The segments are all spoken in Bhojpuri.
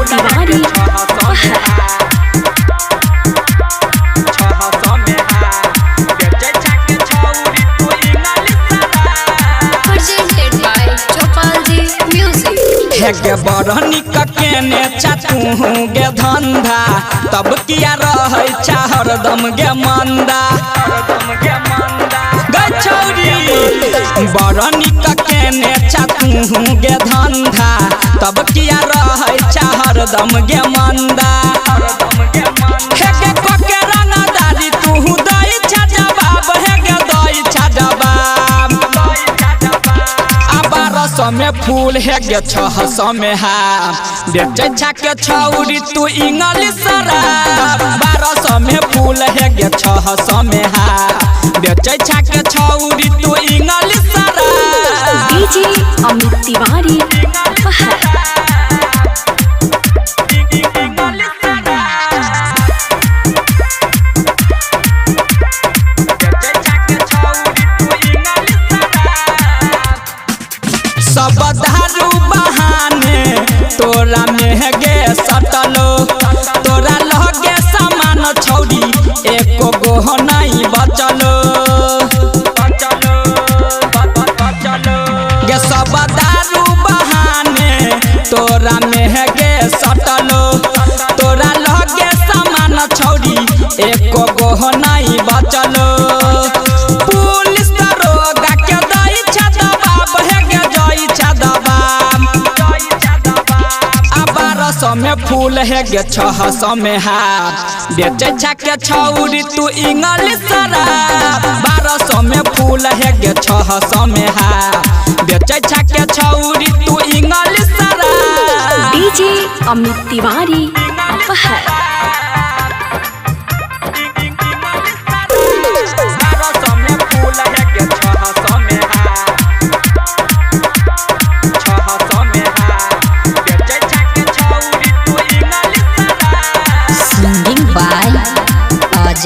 तिवारी गे बरहनी केने चातू गे धंधा तब किया रहे छा हरदम गे मंदा गे छौरी बरहनी केने चातू गे धंधा तब किया रहे छा हरदम गे मंदा हे गे कोके रंगदारी तू दई छा जवाब हे गे दई छा जवाब में फूल है गे 600 में हाफ बेचे छाके छौरी तू इंग्लिश शराब 1200 में फूल है गे 600 में हाफ बेचे छाके छौरी तू इंग्लिश शराब डीजे अमित तिवारी सब दारू बहाने तोरा में गे सटलो तोरा लगे सामान छौरी एको गो नहीं बचलो गे सब दारू बहाने तोरा में गे सटलो तोरा लगे सामान छौरी एको गो नहीं बचलो पुलिस दरोगा के दई छा दबाब है गे जई छा दबाब 1200 में फूल है गे 600 में हाफ बेचे छाके छौरी तू इंग्लिश शराब 1200 में फूल है गे 600 में हाफ बेचे छाके छौरी तू इंग्लिश शराब डीजे अमित तिवारी अपहर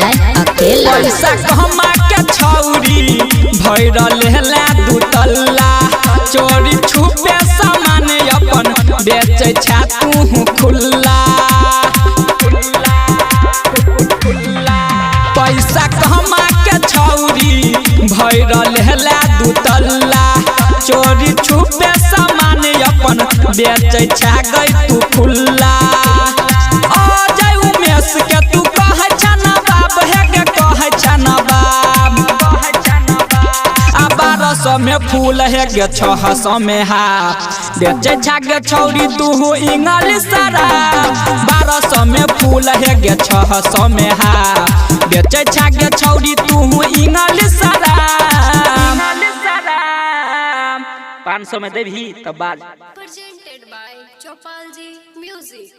पैसा कमा के छौरी भैरल हेला दू तल्ला चोरी छुपे सामान अपन बेचे छा तू खुल्ला पैसा कमा के छौरी भैरल हेला दू तल्ला चोरी छुपे सामान अपन बेचे छा गई तू खुल्ला अजय उमेश के तू कह छा ना बाप है गे कह छा ना बाप 1200 में फूल है गे 600 में हाफ बेचे छा गे छौरी तू इंग्लिश शराब 1200 में फूल है गे 600 में हाफ बेचे छा गे छौरी तू इंग्लिश शराब 500 में देवी तब बाज प्रेजेंटेड बाय चौपाल जी म्यूजिक।